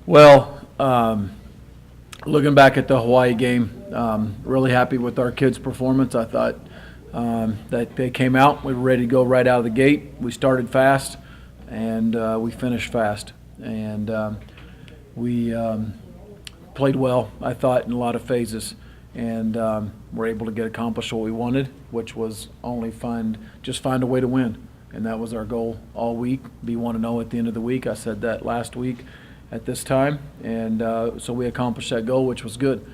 Well, looking back at the Hawaii game, really happy with our kids' performance. I thought that they came out. We were ready to go right out of the gate. We started fast, and we finished fast. And we played well, I thought, in a lot of phases. And were able to accomplish what we wanted, which was only just find a way to win. And that was our goal all week, be 1-0 at the end of the week. I said that last week at this time, and so we accomplished that goal, which was good.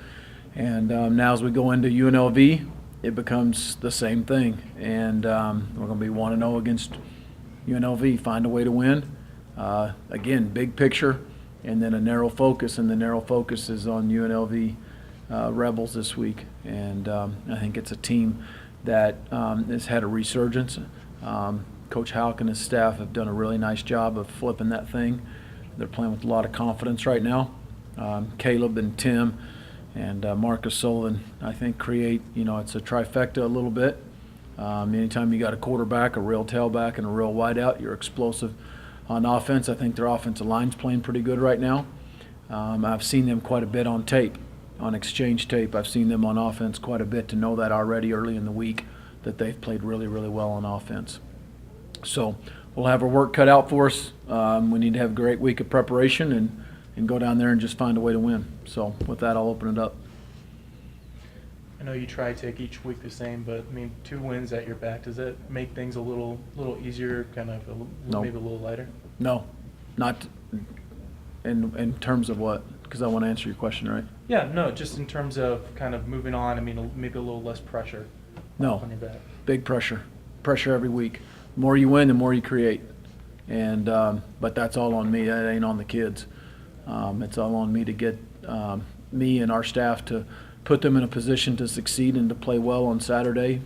And now as we go into UNLV, it becomes the same thing, and we're going to be 1-0 against UNLV, find a way to win. Again, big picture, and then a narrow focus, and the narrow focus is on UNLV Rebels this week. And I think it's a team that has had a resurgence. Coach Houck and his staff have done a really nice job of flipping that thing. They're playing with a lot of confidence right now. Caleb and Tim and Marcus Sullivan, I think, create, it's a trifecta a little bit. Anytime you got a quarterback, a real tailback, and a real wideout, you're explosive on offense. I think their offensive line's playing pretty good right now. I've seen them quite a bit on tape, on exchange tape. I've seen them on offense quite a bit to know that already early in the week that they've played really, really well on offense. So we'll have our work cut out for us. We need to have a great week of preparation and go down there and just find a way to win. So with that, I'll open it up. I know you try to take each week the same, but 2 wins at your back, does that make things a little easier, kind of No. maybe a little lighter? No, not in terms of what? Because I want to answer your question, right? Yeah, no, just in terms of kind of moving on. Maybe a little less pressure No. on your back. Big pressure every week. The more you win, the more you create. And but that's all on me. That ain't on the kids. It's all on me to get me and our staff to put them in a position to succeed and to play well on Saturday.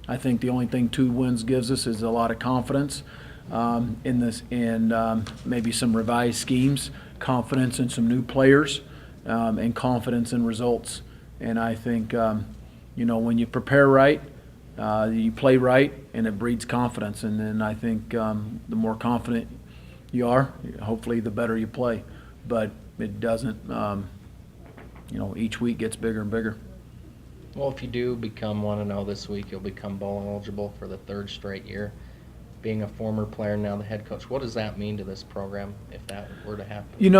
I think the only thing 2 wins gives us is a lot of confidence in this, and maybe some revised schemes, confidence in some new players, and confidence in results. And I think when you prepare right, you play right, and it breeds confidence. And then I think the more confident you are, hopefully the better you play. But it doesn't, each week gets bigger and bigger. Well, if you do become 1-0 this week, you'll become bowl eligible for the 3rd straight year. Being a former player, now the head coach, what does that mean to this program if that were to happen?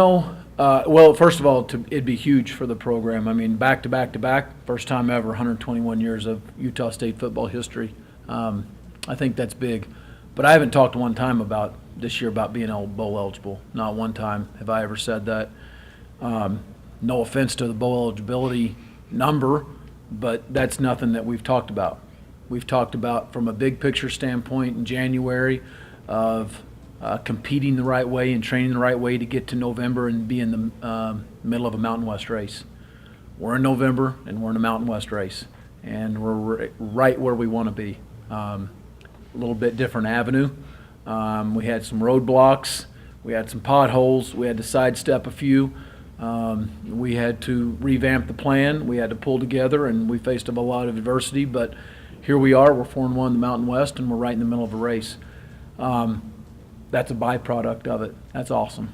Well, first of all, it'd be huge for the program. Back to back to back, first time ever, 121 years of Utah State football history. I think that's big. But I haven't talked one time about this year about being bowl eligible. Not one time have I ever said that. No offense to the bowl eligibility number, but that's nothing that we've talked about. We've talked about, from a big picture standpoint, in January of competing the right way and training the right way to get to November and be in the middle of a Mountain West race. We're in November and we're in a Mountain West race, and we're right where we want to be. A little bit different avenue. We had some roadblocks. We had some potholes. We had to sidestep a few. We had to revamp the plan. We had to pull together, and we faced a lot of adversity, but here we are. We're 4-1 in the Mountain West, and we're right in the middle of a race. That's a byproduct of it. That's awesome.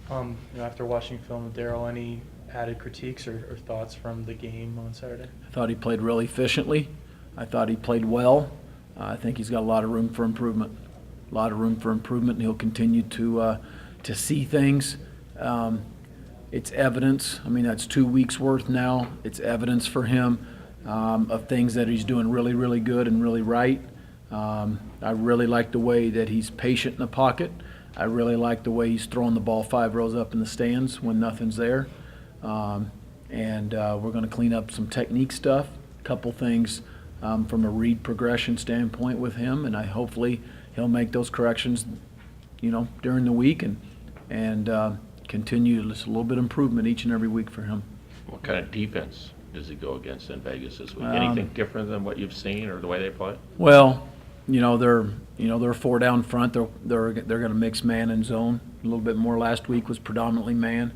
After watching film with Darryl, any added critiques or thoughts from the game on Saturday? I thought he played really efficiently. I thought he played well. I think he's got a lot of room for improvement. And he'll continue to see things. It's evidence. That's 2 weeks worth now. It's evidence for him of things that he's doing really, really good and really right. I really like the way that he's patient in the pocket. I really like the way he's throwing the ball 5 rows up in the stands when nothing's there. And we're going to clean up some technique stuff, a couple things from a read progression standpoint with him, and hopefully he'll make those corrections, during the week and continue just a little bit of improvement each and every week for him. What kind of defense does he go against in Vegas this week? Anything different than what you've seen or the way they play? Well, they're 4 down front. They're going to mix man and zone a little bit more. Last week was predominantly man,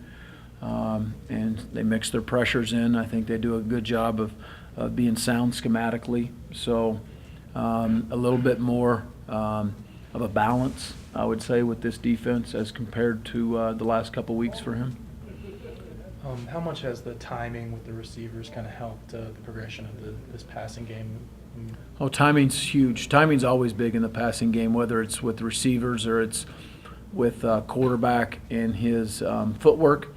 and they mix their pressures in. I think they do a good job of being sound schematically. So a little bit more of a balance I would say, with this defense as compared to the last couple weeks for him. How much has the timing with the receivers kind of helped the progression of this passing game? Oh, timing's huge. Timing's always big in the passing game, whether it's with receivers or it's with quarterback in his footwork,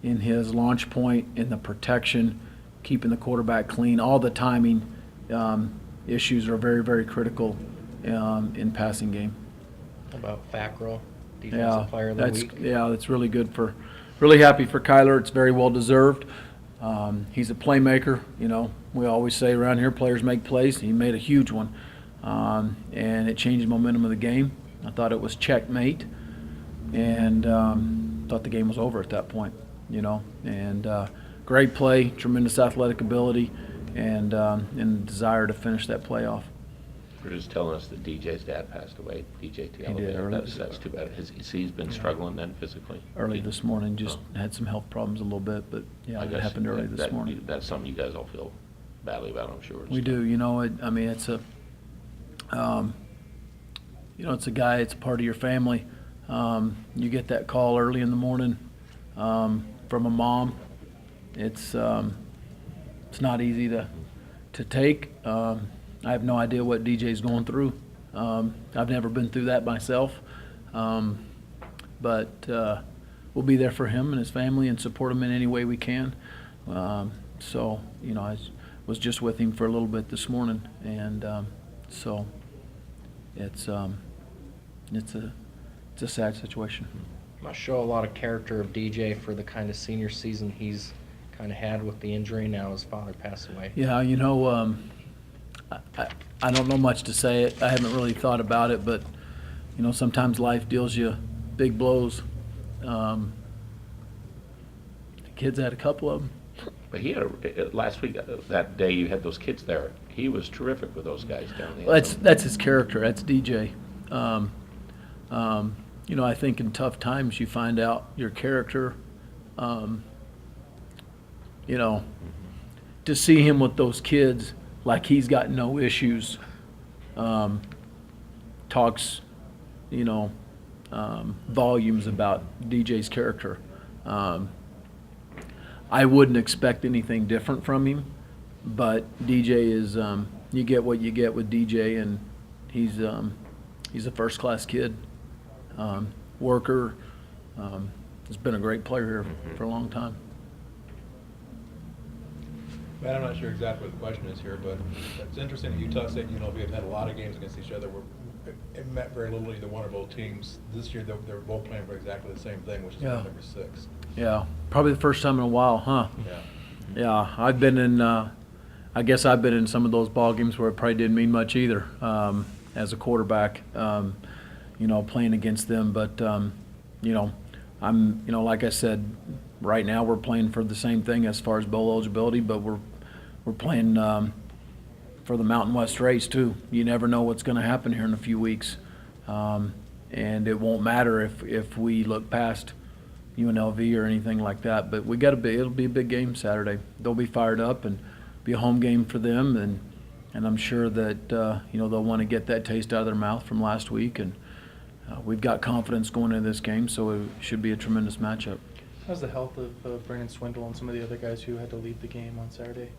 in his launch point, in the protection, keeping the quarterback clean. All the timing issues are very, very critical in passing game. How about Fackrell, defensive player of the week? That's really good really happy for Kyler. It's very well deserved. He's a playmaker. We always say around here, players make plays. He made a huge one, and it changed the momentum of the game. I thought it was checkmate, and thought the game was over at that point. And great play, tremendous athletic ability, and desire to finish that play off. You're just telling us that DJ's dad passed away. DJ He did early. That's too bad. He's been struggling then physically. Early this morning, just had some health problems a little bit, but I it guess happened early this morning. That's something you guys all feel badly about, I'm sure. We do. It's a, it's a guy. It's a part of your family. You get that call early in the morning from a mom. It's not easy to take. I have no idea what DJ's going through. I've never been through that myself. But we'll be there for him and his family and support him in any way we can. I was just with him for a little bit this morning, and so it's a sad situation. Must show a lot of character of DJ for the kind of senior season he's kind of had with the injury. Now his father passed away. Yeah, I don't know much to say. I haven't really thought about it, but sometimes life deals you big blows. The kids had a couple of them. But he had last week, that day you had those kids there. He was terrific with those guys down there. Well, that's his character. That's DJ. I think in tough times you find out your character. To see him with those kids like he's got no issues, talks, volumes about DJ's character. I wouldn't expect anything different from him, but DJ is, you get what you get with DJ, and he's a first-class kid, worker. Has been a great player here for a long time. Matt, I'm not sure exactly what the question is here, but it's interesting that Utah State and UNLV have had a lot of games against each other where it meant very little to either one or both teams. This year, they're both playing for exactly the same thing, which is number 6. Yeah, probably the first time in a while, huh? Yeah. Yeah, I've been in. I guess I've been in some of those ball games where it probably didn't mean much either as a quarterback, playing against them. But I'm, like I said, right now we're playing for the same thing as far as bowl eligibility, but we're playing for the Mountain West race too. You never know what's going to happen here in a few weeks, and it won't matter if we look past UNLV or anything like that. But it'll be a big game Saturday. They'll be fired up and be a home game for them, and I'm sure that they'll want to get that taste out of their mouth from last week, and we've got confidence going into this game, so it should be a tremendous matchup. How's the health of Brandon Swindle and some of the other guys who had to leave the game on Saturday?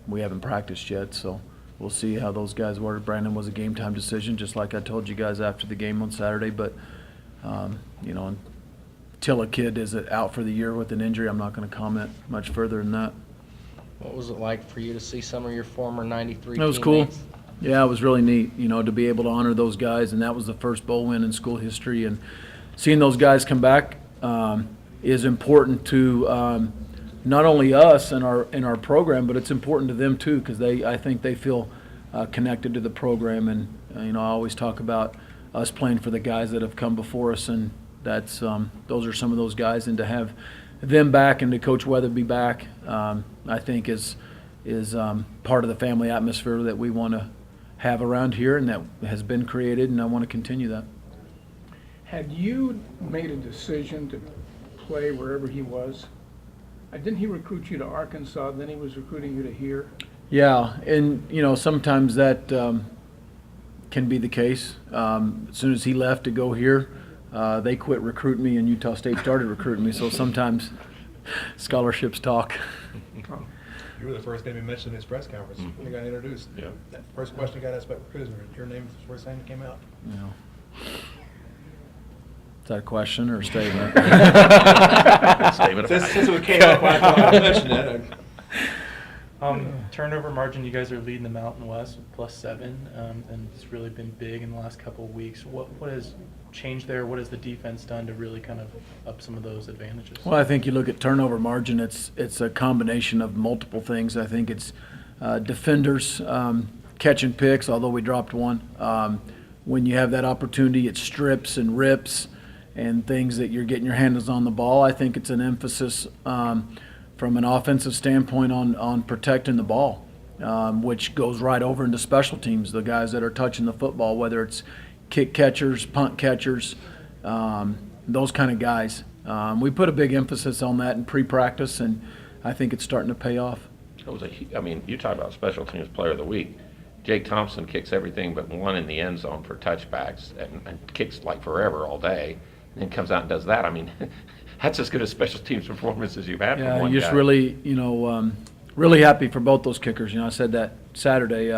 We haven't practiced yet, so we'll see how those guys were. Brandon was a game-time decision, just like I told you guys after the game on Saturday. But, until a kid is out for the year with an injury, I'm not going to comment much further than that. What was it like for you to see some of your former 93 That was teammates? cool. Yeah, it was really neat, to be able to honor those guys, and that was the first bowl win in school history. And seeing those guys come back is important to not only us in our program, but it's important to them too, because I think they feel connected to the program. And I always talk about us playing for the guys that have come before us, and that's those are some of those guys. And to have them back and to Coach Weatherby back, I think is part of the family atmosphere that we want to have around here, and that has been created, and I want to continue that. Had you made a decision to play wherever he was? Didn't he recruit you to Arkansas, then he was recruiting you to here? Yeah, and sometimes that can be the case. As soon as he left to go here, they quit recruiting me, and Utah State started recruiting me. So sometimes scholarships talk. You were the first name he mentioned in his press conference when he got introduced. Yeah. That first question he got asked about recruiting, your name was the first name that came out. You know. Is that a question or a statement? Statement of Since it came up, I thought I'd mention it. Turnover margin, you guys are leading the Mountain West with +7, and it's really been big in the last couple of weeks. What has changed there? What has the defense done to really kind of up some of those advantages? Well, I think you look at turnover margin, it's a combination of multiple things. I think it's defenders catching picks, although we dropped one. When you have that opportunity, it strips and rips and things that you're getting your hands on the ball. I think it's an emphasis from an offensive standpoint on protecting the ball, which goes right over into special teams, the guys that are touching the football, whether it's kick catchers, punt catchers, those kind of guys. We put a big emphasis on that in pre-practice, and I think it's starting to pay off. I mean, you talk about special teams player of the week. Jake Thompson kicks everything but one in the end zone for touchbacks and kicks like forever all day, and then comes out and does that. I mean, that's as good a special teams performance as you've had from Yeah, one just guy. really, really happy for both those kickers. I said that Saturday.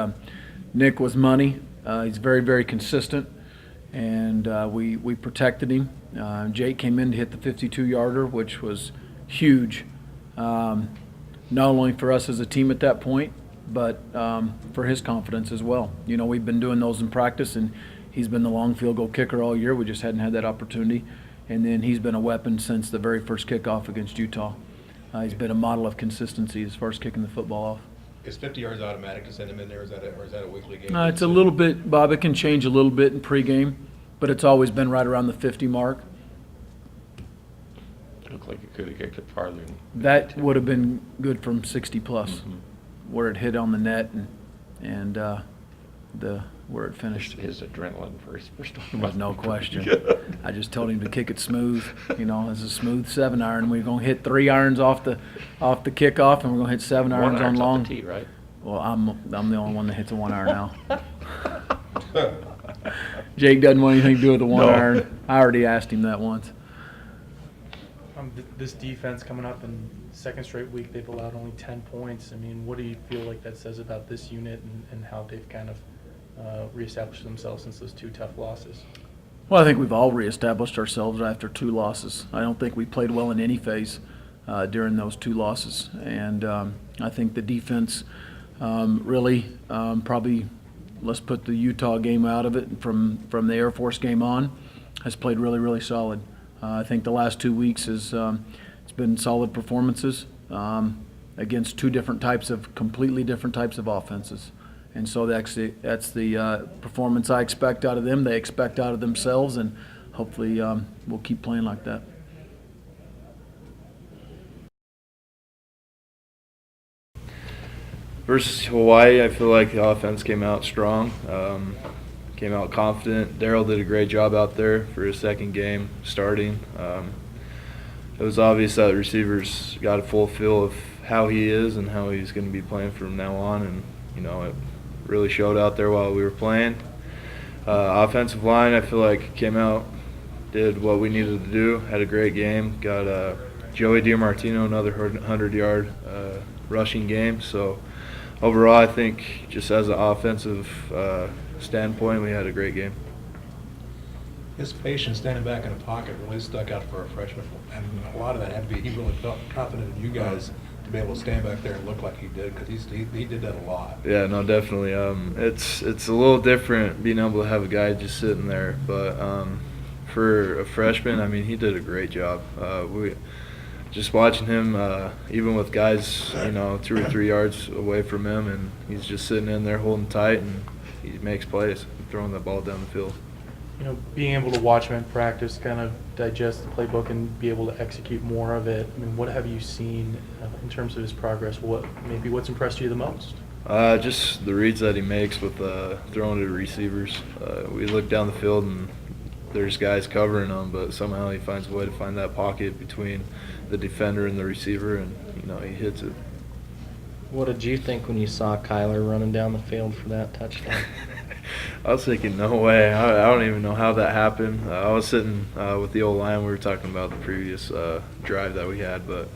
Nick was money. He's very, very consistent, and we protected him. Jake came in to hit the 52-yarder, which was huge, not only for us as a team at that point, but for his confidence as well. We've been doing those in practice, and he's been the long field goal kicker all year. We just hadn't had that opportunity. And then he's been a weapon since the very first kickoff against Utah. He's been a model of consistency as far as kicking the football off. Is 50 yards automatic to send him in there, or is that a weekly game? It's a little bit, Bob, it can change a little bit in pregame, but it's always been right around the 50 mark. Looked like it could have kicked it farther. That would have been good from 60 plus, where it hit on the net and where it finished. His adrenaline for his first one. Was no question. I just told him to kick it smooth. It's a smooth 7-iron. We're going to hit 3 irons off the kickoff, and we're going to hit 7 irons One on iron's long. off the tee, right? Well, I'm the only one that hits a 1 iron now. Jake doesn't want anything to do with the 1 No. iron. I already asked him that once. This defense coming up in second straight week, they've allowed only 10 points. I mean, what do you feel like that says about this unit and how they've kind of reestablished themselves since those 2 tough losses? Well, I think we've all reestablished ourselves after 2 losses. I don't think we played well in any phase during those 2 losses. And I think the defense really probably, let's put the Utah game out of it, from the Air Force game on, has played really, really solid. I think the last 2 weeks it's been solid performances against 2 completely different types of offenses. And so that's the performance I expect out of them. They expect out of themselves, and hopefully we'll keep playing like that. Versus Hawaii, I feel like the offense came out strong, came out confident. Darryl did a great job out there for his second game starting. It was obvious that the receivers got a full feel of how he is and how he's going to be playing from now on, and it really showed out there while we were playing. Offensive line, I feel like came out, did what we needed to do, had a great game. Got Joey DiMartino another 100-yard rushing game. So overall, I think just as an offensive standpoint, we had a great game. His patience standing back in the pocket really stuck out for a freshman, and a lot of that had to be he really felt confident in you guys to be able to stand back there and look like he did, because he did that a lot. Yeah, no, definitely. It's a little different being able to have a guy just sitting there, but for a freshman, I mean, he did a great job. We just watching him, even with guys, 2 or 3 yards away from him, and he's just sitting in there holding tight, and he makes plays, throwing the ball down the field. Being able to watch him in practice, kind of digest the playbook and be able to execute more of it. I mean, what have you seen in terms of his progress? What's impressed you the most? Just the reads that he makes with throwing to receivers. We look down the field and there's guys covering him, but somehow he finds a way to find that pocket between the defender and the receiver, and he hits it. What did you think when you saw Kyler running down the field for that touchdown? I was thinking, no way. I don't even know how that happened. I was sitting with the old line. We were talking about the previous drive that we had, but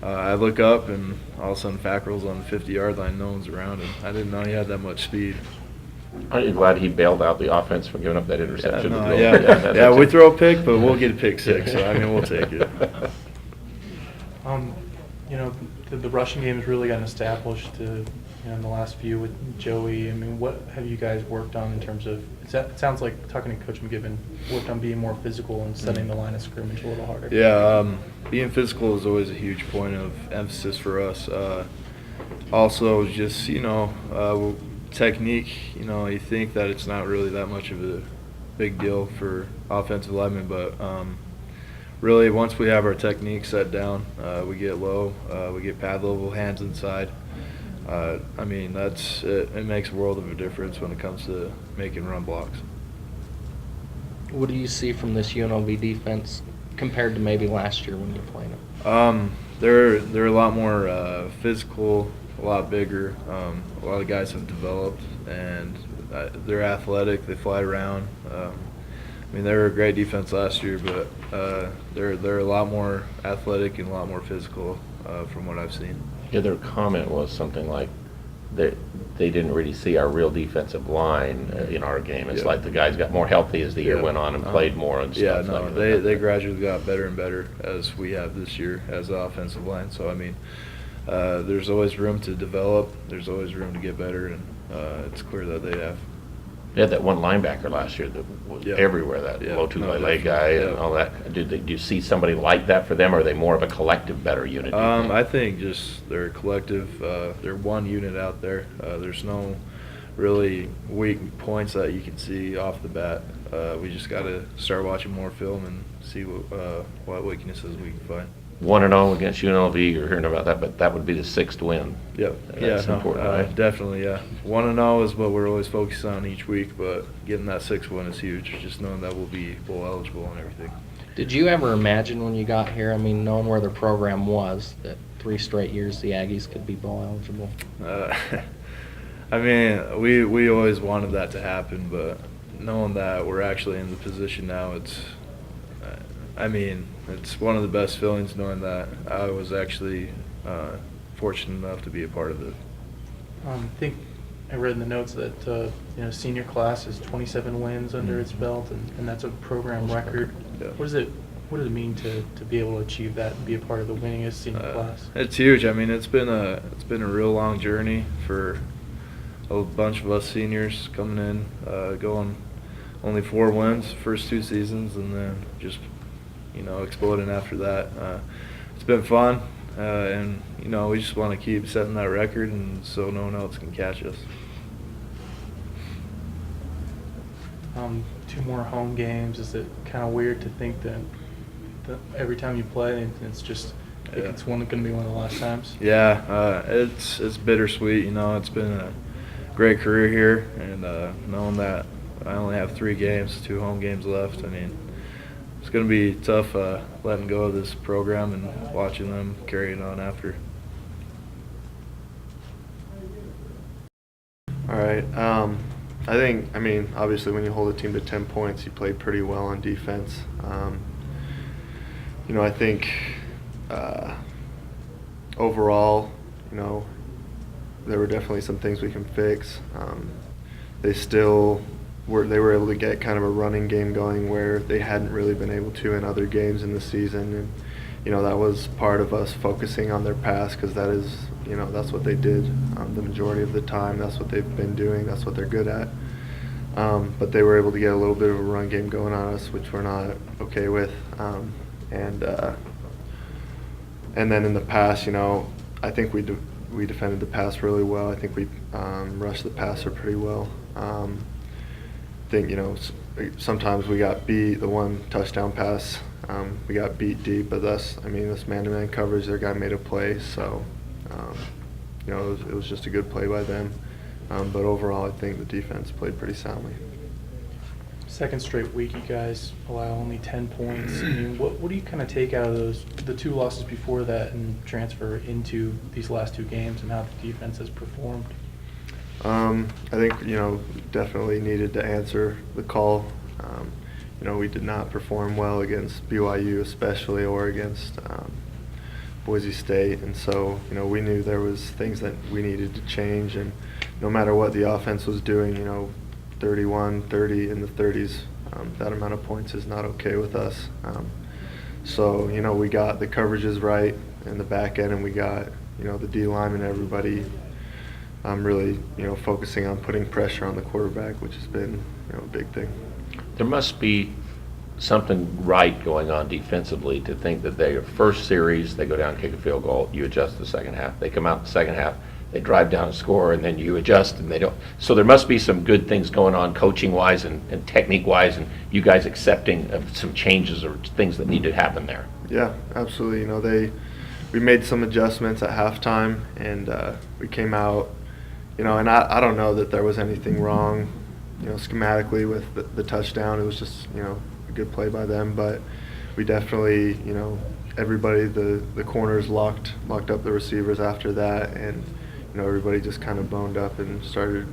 I look up and all of a sudden Fackrell's on the 50-yard line. No one's around him. I didn't know he had that much speed. Aren't you glad he bailed out the offense from giving up that interception? Yeah, to no, go- yeah, that's yeah. a- We throw a pick, but we'll get a pick six. So I mean, we'll take it. You know, the rushing game has really gotten established in the last few with Joey. I mean, what have you guys worked on in terms of, it sounds like talking to Coach McGibbon, worked on being more physical and setting the line of scrimmage a little harder. Yeah, being physical is always a huge point of emphasis for us. Also, just, technique, you think that it's not really that much of a big deal for offensive linemen, but really once we have our technique set down, we get low, we get pad level, hands inside. I mean, it makes a world of a difference when it comes to making run blocks. What do you see from this UNLV defense compared to maybe last year when you played them? They're a lot more physical, a lot bigger. A lot of guys have developed, and they're athletic. They fly around. I mean, they were a great defense last year, but they're a lot more athletic and a lot more physical from what I've seen. Yeah, their comment was something like they didn't really see our real defensive line in our game. It's Yeah. like the guys got more healthy as the year Yeah. went on and played more and Yeah, stuff. no, like they that. gradually got better and better as we have this year as the offensive line. So I mean, there's always room to develop. There's always room to get better, and it's clear that they have. They had that one linebacker last year that was Yeah. everywhere, that Yeah, low no, two-leg guy definitely, and yeah. all that. Do you see somebody like that for them, or are they more of a collective better unit? do you think? I think just they're a collective. They're one unit out there. There's no really weak points that you can see off the bat. We just got to start watching more film and see what weaknesses we can find. 1-0 against UNLV, you're hearing about that, but that would be the 6th win. Yep. That's important, right? Definitely, yeah. 1-0 is what we're always focused on each week, but getting that 6th win is huge. Just knowing that we'll be bowl eligible and everything. Did you ever imagine when you got here, I mean, knowing where the program was, that 3 straight years the Aggies could be bowl eligible? I mean, we always wanted that to happen, but knowing that we're actually in the position now, it's one of the best feelings knowing that I was actually fortunate enough to be a part of it. I think I read in the notes that senior class is 27 wins under its belt, and that's a program record. Yeah. What does it mean to be able to achieve that and be a part of the winningest senior class? It's huge. I mean, it's been a real long journey for a bunch of us seniors coming in, going only 4 wins first 2 seasons, and then just exploding after that. It's been fun, and we just want to keep setting that record, and so no one else can catch us. 2 more home games. Is it kind of weird to think that every time you play, it's going to be one of the last times? Yeah, it's bittersweet. It's been a great career here, and knowing that I only have 3 games, 2 home games left. I mean, it's going to be tough letting go of this program and watching them carry it on after. All right. I mean, obviously when you hold a team to 10 points, you played pretty well on defense. I think overall, there were definitely some things we can fix. They were able to get kind of a running game going where they hadn't really been able to in other games in the season, and that was part of us focusing on their pass, because that is that's what they did the majority of the time. That's what they've been doing. That's what they're good at. But they were able to get a little bit of a run game going on us, which we're not okay with. And then in the pass, I think we defended the pass really well. I think we rushed the passer pretty well. I think sometimes we got beat. The one touchdown pass, we got beat deep. But this man-to-man coverage, their guy made a play. So it was just a good play by them. But overall, I think the defense played pretty soundly. 2nd straight week, you guys allow only 10 points. I mean, what do you kind of take out of the 2 losses before that and transfer into these last 2 games and how the defense has performed? I think, definitely needed to answer the call. We did not perform well against BYU especially, or against Boise State. And so, we knew there was things that we needed to change. And no matter what the offense was doing, 31, 30, in the 30s, that amount of points is not okay with us. So, we got the coverages right in the back end, and we got, the D-line and everybody really, focusing on putting pressure on the quarterback, which has been, a big thing. There must be something right going on defensively to think that their first series, they go down, kick a field goal, you adjust the second half. They come out the second half, they drive down and score, and then you adjust, and they don't. So there must be some good things going on coaching-wise and technique-wise, and you guys accepting of some changes or things that need to happen there. Yeah, absolutely. We made some adjustments at halftime, and we came out, and I don't know that there was anything wrong, schematically with the touchdown. It was just, a good play by them, but we definitely, everybody, the corners locked up the receivers after that, and everybody just kind of boned up and started,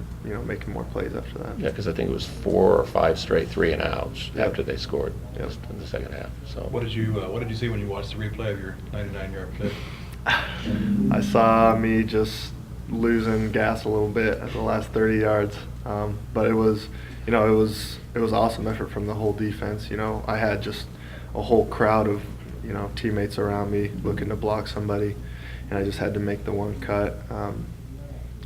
making more plays after that. Yeah, because I think it was 4 or 5 straight 3-and-outs Yep. after they scored Yep. in the second half. So What did you see when you watched the replay of your 99-yard kick? I saw me just losing gas a little bit at the last 30 yards, but it was awesome effort from the whole defense. I had just a whole crowd of teammates around me looking to block somebody, and I just had to make the one cut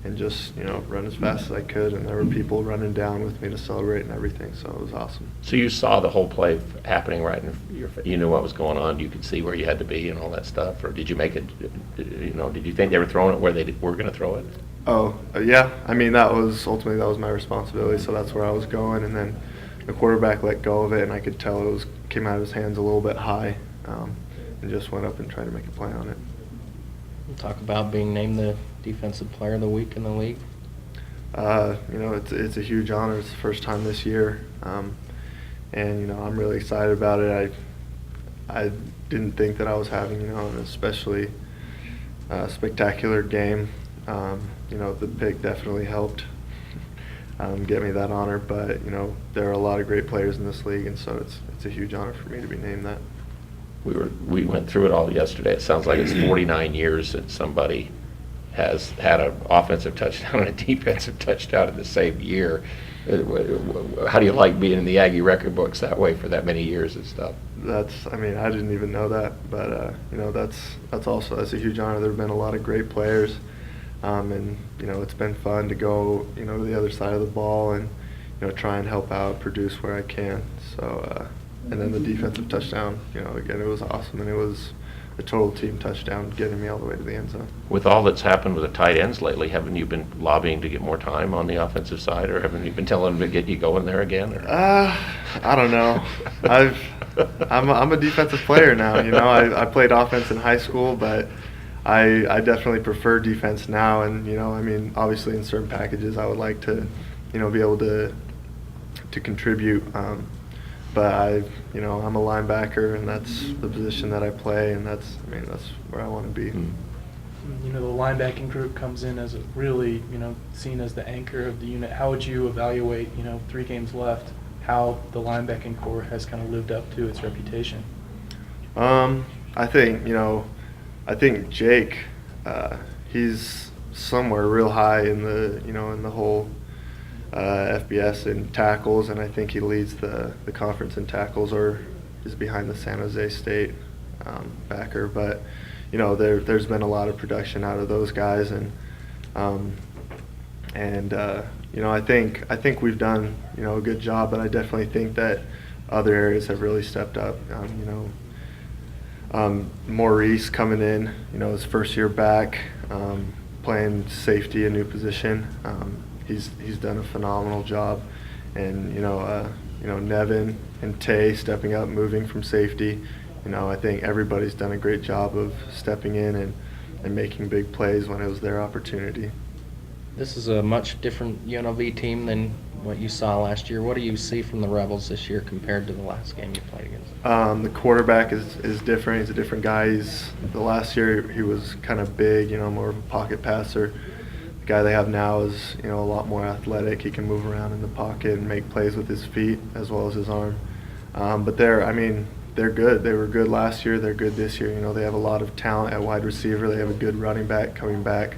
and just run as fast as I could. And there were people running down with me to celebrate and everything, so it was awesome. So you saw the whole play happening right in your face. You knew what was going on. You could see where you had to be and all that stuff. Or did you make it? Did you think they were throwing it where they were going to throw it? Oh, yeah. I mean, that was my responsibility, so that's where I was going. And then the quarterback let go of it, and I could tell it came out of his hands a little bit high, and just went up and tried to make a play on it. We'll talk about being named the Defensive Player of the Week in the league. It's a huge honor. It's the first time this year, and I'm really excited about it. I didn't think that I was having an especially spectacular game. The pick definitely helped get me that honor, but there are a lot of great players in this league, and so it's a huge honor for me to be named that. We went through it all yesterday. It sounds like it's 49 years since somebody has had an offensive touchdown and a defensive touchdown in the same year. How do you like being in the Aggie record books that way for that many years and stuff? I didn't even know that, but that's a huge honor. There have been a lot of great players, and it's been fun to go to the other side of the ball and try and help out, produce where I can. So and then the defensive touchdown, again, it was awesome, and it was a total team touchdown, getting me all the way to the end zone. With all that's happened with the tight ends lately, haven't you been lobbying to get more time on the offensive side, or haven't you been telling them to get you going there again? Or? I don't know. I'm a defensive player now. I played offense in high school, but I definitely prefer defense now. And obviously in certain packages, I would like to, be able to contribute. But I'm a linebacker, and that's the position that I play, and that's where I want to be. The linebacking group comes in as really, seen as the anchor of the unit. How would you evaluate, 3 games left, how the linebacking core has kind of lived up to its reputation? I think Jake, he's somewhere real high in the whole FBS in tackles, and I think he leads the conference in tackles, or is behind the San Jose State backer. But there's been a lot of production out of those guys, and I think we've done a good job. But I definitely think that other areas have really stepped up. Maurice coming in, his first year back, playing safety, a new position. He's done a phenomenal job, and Nevin and Tay stepping up, moving from safety. I think everybody's done a great job of stepping in and making big plays when it was their opportunity. This is a much different UNLV team than what you saw last year. What do you see from the Rebels this year compared to the last game you played against? The quarterback is different. He's a different guy. The last year he was kind of big, more of a pocket passer. guy they have now is, a lot more athletic. He can move around in the pocket and make plays with his feet as well as his arm. But they're good. They were good last year. They're good this year. They have a lot of talent at wide receiver. They have a good running back coming back.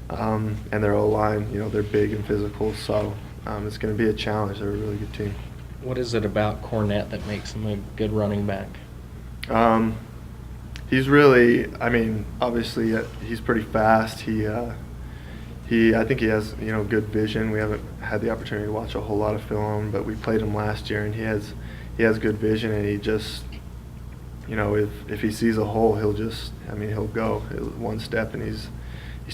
And their O-line, they're big and physical. So it's going to be a challenge. They're a really good team. What is it about Cornette that makes him a good running back? He's really, obviously he's pretty fast. I think he has, good vision. We haven't had the opportunity to watch a whole lot of film, but we played him last year, and he has good vision, and he just, if he sees a hole, he'll go one step, and he's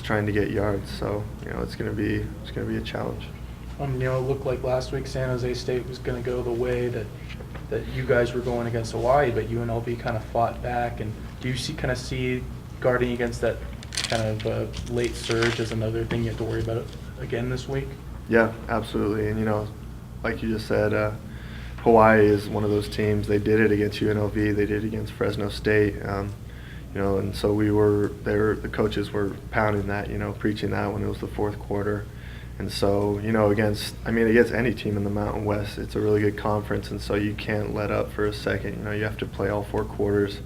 trying to get yards. So, it's going to be a challenge. It looked like last week San Jose State was going to go the way that you guys were going against Hawaii, but UNLV kind of fought back. And do you see guarding against that kind of late surge as another thing you have to worry about again this week? Yeah, absolutely. And, like you just said, Hawaii is one of those teams. They did it against UNLV. They did it against Fresno State. And so the coaches were pounding that, preaching that when it was the fourth quarter. And so, against any team in the Mountain West, it's a really good conference, and so you can't let up for a second. You have to play all 4 quarters,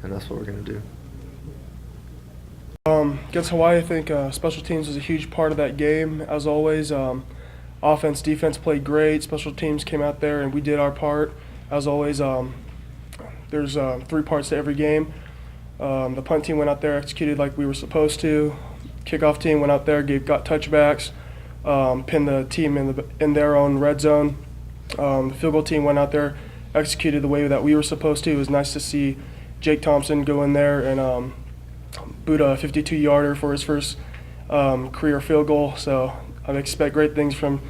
and that's what we're going to do. Against Hawaii, I think special teams was a huge part of that game, as always. Offense, defense played great. Special teams came out there, and we did our part, as always. There's 3 parts to every game. The punt team went out there, executed like we were supposed to. Kickoff team went out there, got touchbacks. Pinned the team in their own red zone. The field goal team went out there, executed the way that we were supposed to. It was nice to see Jake Thompson go in there and boot a 52-yarder for his first career field goal. So I expect great things from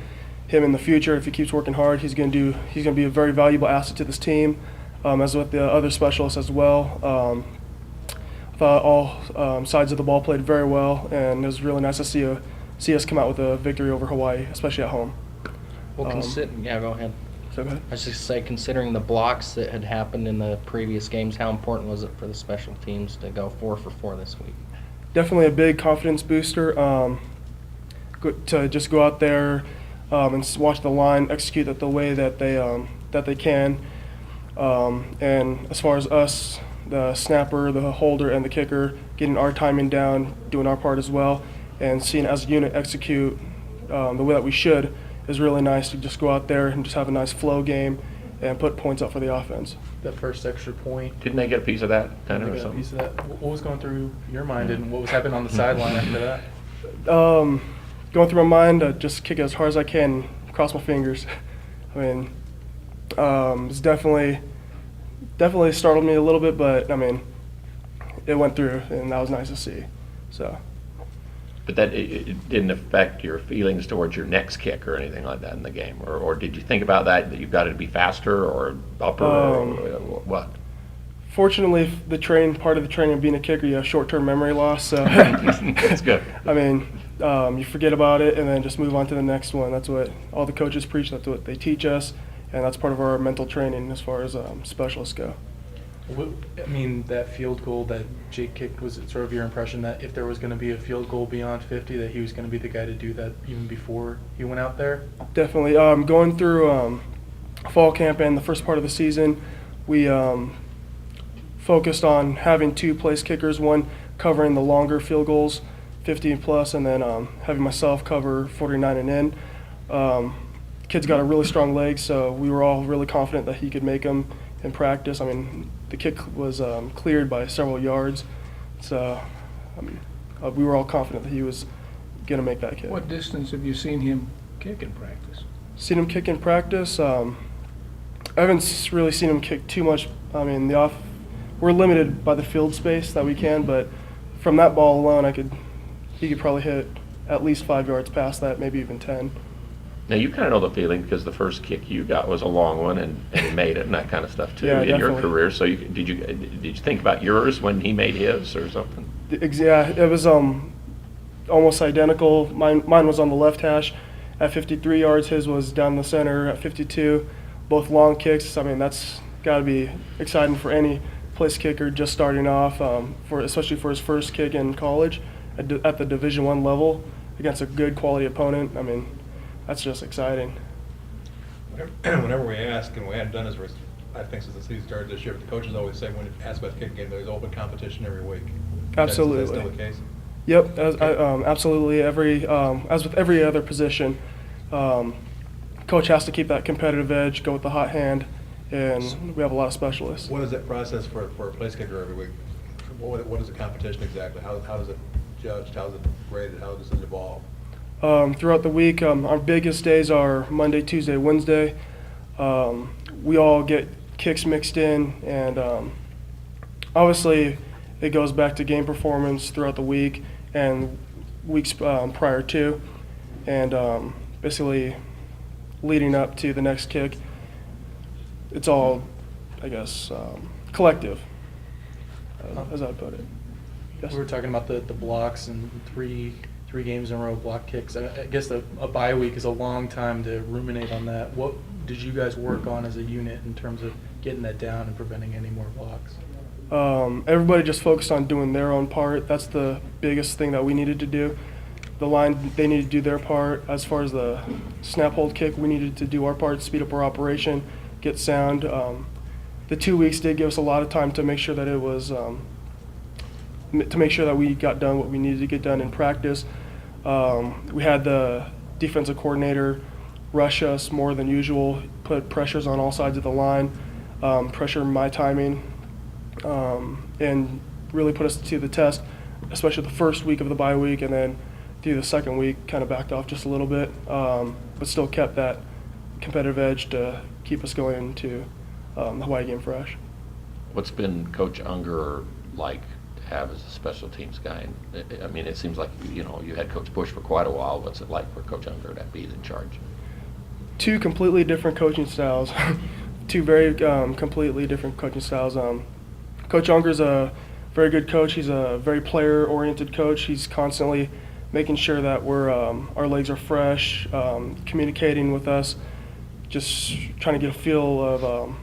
him in the future. If he keeps working hard, he's going to be a very valuable asset to this team, as with the other specialists as well. I thought all sides of the ball played very well, and it was really nice to see us come out with a victory over Hawaii, especially at home. Well, go ahead. So go ahead. I was just say, considering the blocks that had happened in the previous games, how important was it for the special teams to go 4 for 4 this week? Definitely a big confidence booster. To just go out there and watch the line execute it the way that they can. And as far as us, the snapper, the holder, and the kicker, getting our timing down, doing our part as well, and seeing as a unit execute the way that we should is really nice to just go out there and just have a nice flow game and put points up for the offense. That first extra point. Didn't they get a piece of that? Didn't they get a piece of that? What was going through your mind, and what was happening on the sideline after that? Going through my mind, just kick it as hard as I can, cross my fingers. It's definitely startled me a little bit, but it went through, and that was nice to see. So. But that it didn't affect your feelings towards your next kick or anything like that in the game, or did you think about that you've got to be faster or upper or what? Fortunately, part of the training of being a kicker, you have short-term memory loss. So That's good. You forget about it and then just move on to the next one. That's what all the coaches preach. That's what they teach us, and that's part of our mental training as far as specialists go. That field goal that Jake kicked, was it sort of your impression that if there was going to be a field goal beyond 50, that he was going to be the guy to do that even before he went out there? Definitely. Going through fall camp and the first part of the season, we focused on having 2 place kickers, one covering the longer field goals, 50 plus, and then having myself cover 49 and in. Kid's got a really strong leg, so we were all really confident that he could make them in practice. The kick was cleared by several yards, so we were all confident that he was going to make that kick. What distance have you seen him kick in practice? Seen him kick in practice? I haven't really seen him kick too much. We're limited by the field space that we can, but from that ball alone, he could probably hit at least 5 yards past that, maybe even 10. Now you kind of know the feeling because the first kick you got was a long one and made it and that kind of stuff too Yeah, in your definitely. career. So did you think about yours when he made his or something? Yeah, it was almost identical. Mine was on the left hash at 53 yards. His was down the center at 52. Both long kicks. That's got to be exciting for any place kicker just starting off, especially for his first kick in college at the Division I level. against a good quality opponent. I mean, that's just exciting. Whenever we ask, and we hadn't done this, I think since the season started this year, but the coaches always say when you ask about the kicking game, there's open competition every week. Absolutely. Is that still the case? Yep, absolutely. As with every other position, coach has to keep that competitive edge, go with the hot hand, and we have a lot of specialists. What is that process for a place kicker every week? What is the competition exactly? How is it judged? How is it graded? How does it evolve? Throughout the week, our biggest days are Monday, Tuesday, Wednesday. We all get kicks mixed in, and obviously it goes back to game performance throughout the week and weeks prior to, and basically leading up to the next kick. It's all, I guess, collective, as I put it. Yes. We were talking about the blocks and three games in a row block kicks. I guess a bye week is a long time to ruminate on that. What did you guys work on as a unit in terms of getting that down and preventing any more blocks? Everybody just focused on doing their own part. That's the biggest thing that we needed to do. The line, they needed to do their part. As far as the snap hold kick, we needed to do our part, speed up our operation, get sound. The 2 weeks did give us a lot of time to make sure that it was, to make sure that we got done what we needed to get done in practice. We had the defensive coordinator rush us more than usual, put pressures on all sides of the line, pressure my timing, and really put us to the test, especially the first week of the bye week, and then through the second week kind of backed off just a little bit, but still kept that competitive edge to keep us going into the Hawaii game fresh. What's been Coach Unger like to have as a special teams guy? I mean, it seems like, you had Coach Bush for quite a while. What's it like for Coach Unger to be in charge? Two completely different coaching styles. Two very completely different coaching styles. Coach Unger's a very good coach. He's a very player-oriented coach. He's constantly making sure that our legs are fresh, communicating with us, just trying to get a feel of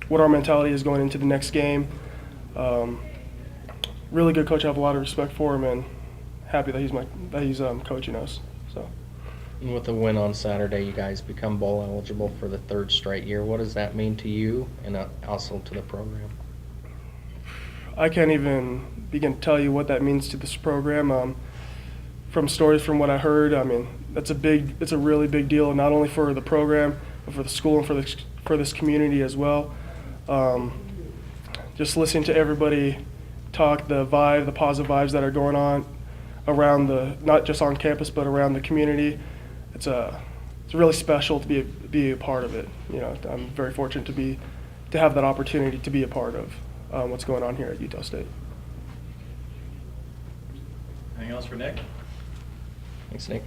what our mentality is going into the next game. Really good coach. I have a lot of respect for him, and happy that he's coaching us. So. And with the win on Saturday, you guys become bowl eligible for the third straight year. What does that mean to you and also to the program? I can't even begin to tell you what that means to this program. From stories from what I heard, I mean, it's a really big deal, not only for the program, but for the school and for this community as well. Just listening to everybody talk, the positive vibes that are going on around not just on campus, but around the community. It's really special to be a part of it. I'm very fortunate to have that opportunity to be a part of what's going on here at Utah State. Anything else for Nick? Thanks, Nick.